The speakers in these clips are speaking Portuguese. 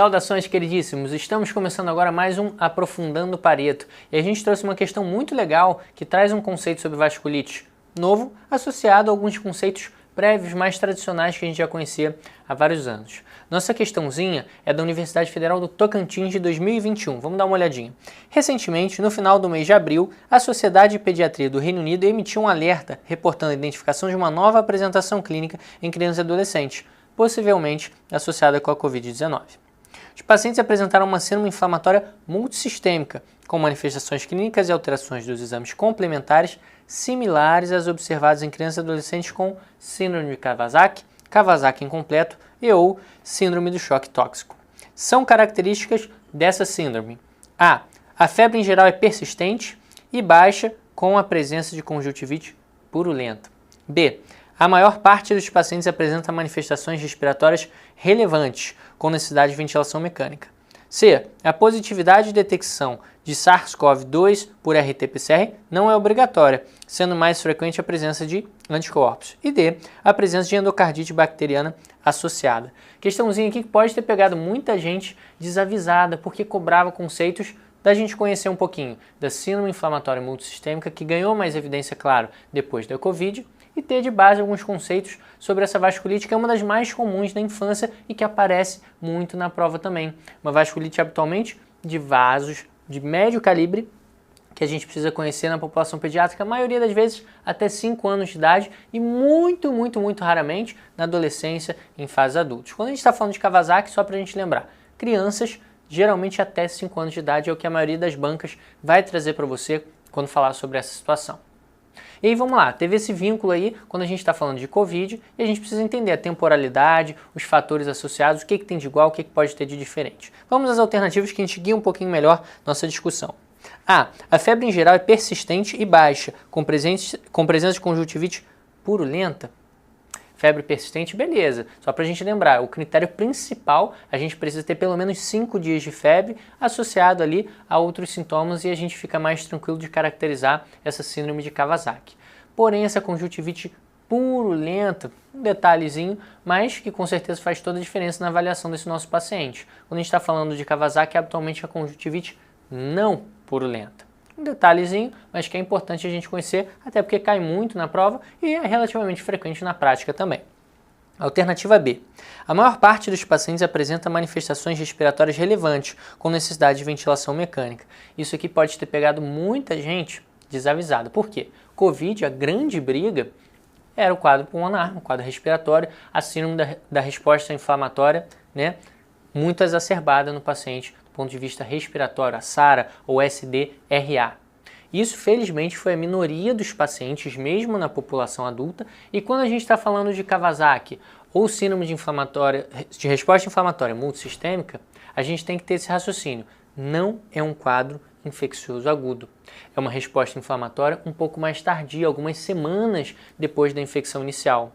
Saudações, queridíssimos! Estamos começando agora mais um Aprofundando Pareto. E a gente trouxe uma questão muito legal que traz um conceito sobre vasculite novo, associado a alguns conceitos prévios mais tradicionais que a gente já conhecia há vários anos. Nossa questãozinha é da Universidade Federal do Tocantins de 2021. Vamos dar uma olhadinha. Recentemente, no final do mês de abril, a Sociedade de Pediatria do Reino Unido emitiu um alerta reportando a identificação de uma nova apresentação clínica em crianças e adolescentes, possivelmente associada com a Covid-19. Os pacientes apresentaram uma síndrome inflamatória multissistêmica, com manifestações clínicas e alterações dos exames complementares similares às observadas em crianças e adolescentes com síndrome de Kawasaki, Kawasaki incompleto e ou síndrome do choque tóxico. São características dessa síndrome: A. A febre em geral é persistente e baixa com a presença de conjuntivite purulenta. B. A maior parte dos pacientes apresenta manifestações respiratórias relevantes, com necessidade de ventilação mecânica. C. A positividade de detecção de SARS-CoV-2 por RT-PCR não é obrigatória, sendo mais frequente a presença de anticorpos. E D. A presença de endocardite bacteriana associada. Questãozinha aqui que pode ter pegado muita gente desavisada, porque cobrava conceitos da gente conhecer um pouquinho da síndrome inflamatória multissistêmica, que ganhou mais evidência, claro, depois da Covid, e ter de base alguns conceitos sobre essa vasculite, que é uma das mais comuns da infância e que aparece muito na prova também. Uma vasculite habitualmente de vasos de médio calibre, que a gente precisa conhecer na população pediátrica, a maioria das vezes até 5 anos de idade e muito raramente na adolescência, em fases adultas. Quando a gente está falando de Kawasaki, só para a gente lembrar, crianças geralmente até 5 anos de idade é o que a maioria das bancas vai trazer para você quando falar sobre essa situação. E aí vamos lá, teve esse vínculo aí quando a gente está falando de Covid e a gente precisa entender a temporalidade, os fatores associados, o que tem de igual, o que pode ter de diferente. Vamos às alternativas que a gente guia um pouquinho melhor nossa discussão. A. A febre em geral é persistente e baixa, com presença de conjuntivite purulenta. Febre persistente, beleza. Só para a gente lembrar, o critério principal, a gente precisa ter pelo menos 5 dias de febre associado ali a outros sintomas e a gente fica mais tranquilo de caracterizar essa síndrome de Kawasaki. Porém, essa conjuntivite purulenta, um detalhezinho, mas que com certeza faz toda a diferença na avaliação desse nosso paciente. Quando a gente está falando de Kawasaki, habitualmente a conjuntivite não purulenta. Um detalhezinho, mas que é importante a gente conhecer, até porque cai muito na prova e é relativamente frequente na prática também. Alternativa B. A maior parte dos pacientes apresenta manifestações respiratórias relevantes, com necessidade de ventilação mecânica. Isso aqui pode ter pegado muita gente desavisada. Por quê? Covid, a grande briga, era o quadro pulmonar, o quadro respiratório, a síndrome da resposta inflamatória, né, muito exacerbada no paciente, do ponto de vista respiratório, a SARA ou SDRA. Isso, felizmente, foi a minoria dos pacientes, mesmo na população adulta, e quando a gente está falando de Kawasaki ou síndrome de resposta inflamatória multissistêmica, a gente tem que ter esse raciocínio. Não é um quadro infeccioso agudo. É uma resposta inflamatória um pouco mais tardia, algumas semanas depois da infecção inicial.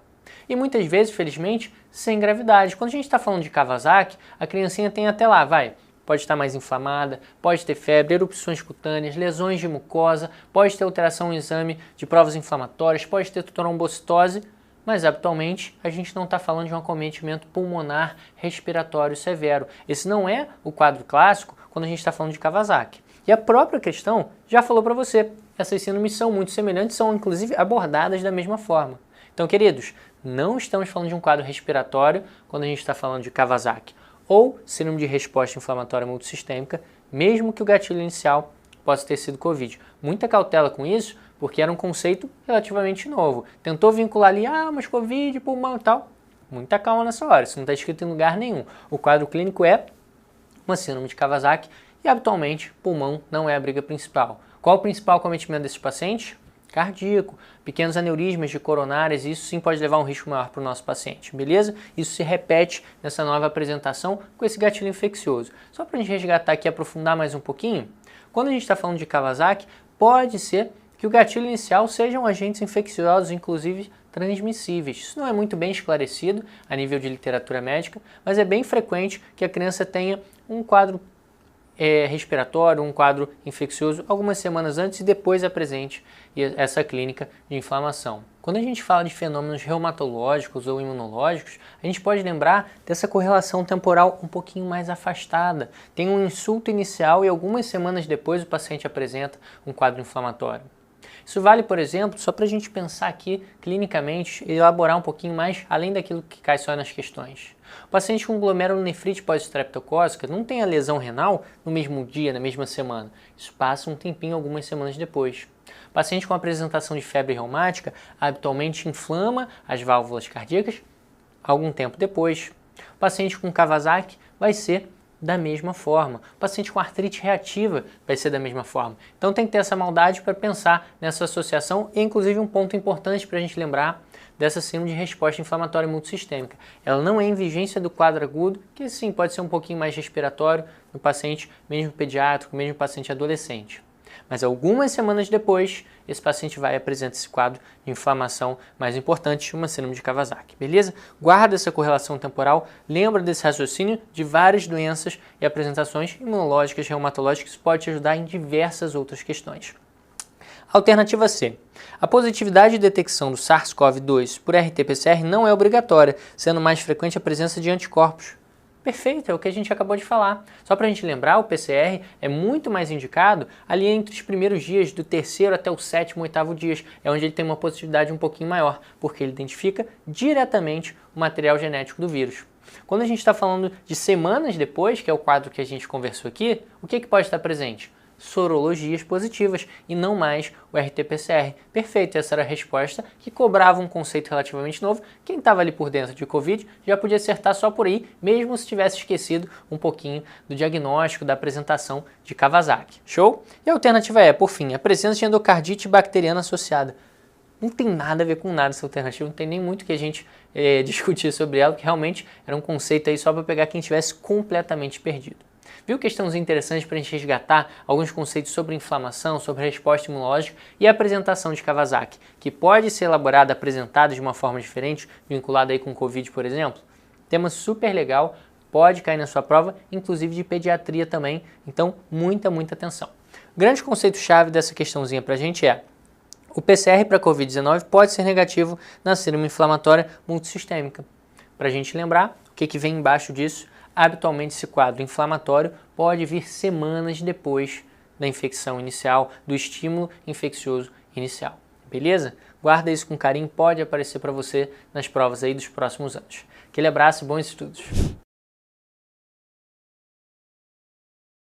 E muitas vezes, felizmente, sem gravidade. Quando a gente está falando de Kawasaki, a criancinha tem até lá, pode estar mais inflamada, pode ter febre, erupções cutâneas, lesões de mucosa, pode ter alteração no exame de provas inflamatórias, pode ter trombocitose, mas habitualmente a gente não está falando de um acometimento pulmonar respiratório severo. Esse não é o quadro clássico quando a gente está falando de Kawasaki. E a própria questão já falou para você, essas síndromes são muito semelhantes, são inclusive abordadas da mesma forma. Então, queridos, não estamos falando de um quadro respiratório quando a gente está falando de Kawasaki ou síndrome de resposta inflamatória multissistêmica, mesmo que o gatilho inicial possa ter sido Covid. Muita cautela com isso, porque era um conceito relativamente novo. Tentou vincular ali, mas Covid, pulmão e tal. Muita calma nessa hora, isso não está escrito em lugar nenhum. O quadro clínico é uma síndrome de Kawasaki e, habitualmente, pulmão não é a briga principal. Qual o principal acometimento desses pacientes? Cardíaco, pequenos aneurismas de coronárias, isso sim pode levar a um risco maior para o nosso paciente, beleza? Isso se repete nessa nova apresentação com esse gatilho infeccioso. Só para a gente resgatar aqui e aprofundar mais um pouquinho, quando a gente está falando de Kawasaki, pode ser que o gatilho inicial sejam agentes infecciosos, inclusive transmissíveis. Isso não é muito bem esclarecido a nível de literatura médica, mas é bem frequente que a criança tenha um quadro respiratório, um quadro infeccioso algumas semanas antes e depois apresente essa clínica de inflamação. Quando a gente fala de fenômenos reumatológicos ou imunológicos, a gente pode lembrar dessa correlação temporal um pouquinho mais afastada. Tem um insulto inicial e algumas semanas depois o paciente apresenta um quadro inflamatório. Isso vale, por exemplo, só para a gente pensar aqui clinicamente e elaborar um pouquinho mais além daquilo que cai só nas questões. O paciente com glomerulonefrite pós-estreptocócica não tem a lesão renal no mesmo dia, na mesma semana. Isso passa um tempinho, algumas semanas depois. O paciente com apresentação de febre reumática habitualmente inflama as válvulas cardíacas algum tempo depois. O paciente com Kawasaki vai ser da mesma forma. O paciente com artrite reativa vai ser da mesma forma. Então tem que ter essa maldade para pensar nessa associação e inclusive um ponto importante para a gente lembrar dessa síndrome de resposta inflamatória multissistêmica. Ela não é em vigência do quadro agudo, que sim, pode ser um pouquinho mais respiratório no paciente mesmo pediátrico, mesmo paciente adolescente. Mas algumas semanas depois, esse paciente vai apresentar esse quadro de inflamação mais importante, uma síndrome de Kawasaki, beleza? Guarda essa correlação temporal, lembra desse raciocínio de várias doenças e apresentações imunológicas, reumatológicas, isso pode te ajudar em diversas outras questões. Alternativa C. A positividade de detecção do SARS-CoV-2 por RT-PCR não é obrigatória, sendo mais frequente a presença de anticorpos. Perfeito, é o que a gente acabou de falar. Só para a gente lembrar, o PCR é muito mais indicado ali entre os primeiros dias, do terceiro até o sétimo, oitavo dias, é onde ele tem uma positividade um pouquinho maior, porque ele identifica diretamente o material genético do vírus. Quando a gente está falando de semanas depois, que é o quadro que a gente conversou aqui, o que pode estar presente? Sorologias positivas e não mais o RT-PCR. Perfeito, essa era a resposta que cobrava um conceito relativamente novo. Quem estava ali por dentro de Covid já podia acertar só por aí, mesmo se tivesse esquecido um pouquinho do diagnóstico, da apresentação de Kawasaki. Show? E a alternativa é, por fim, a presença de endocardite bacteriana associada. Não tem nada a ver com nada essa alternativa, não tem nem muito que a gente discutir sobre ela, porque realmente era um conceito aí só para pegar quem estivesse completamente perdido. Viu questões interessantes para a gente resgatar alguns conceitos sobre inflamação, sobre resposta imunológica e a apresentação de Kawasaki, que pode ser elaborada, apresentada de uma forma diferente, vinculada aí com Covid, por exemplo? Tema super legal, pode cair na sua prova, inclusive de pediatria também, então muita atenção. O grande conceito-chave dessa questãozinha para a gente é: o PCR para Covid-19 pode ser negativo na síndrome inflamatória multissistêmica. Para a gente lembrar, o que vem embaixo disso? Habitualmente esse quadro inflamatório pode vir semanas depois da infecção inicial, do estímulo infeccioso inicial. Beleza? Guarda isso com carinho, pode aparecer para você nas provas aí dos próximos anos. Aquele abraço e bons estudos!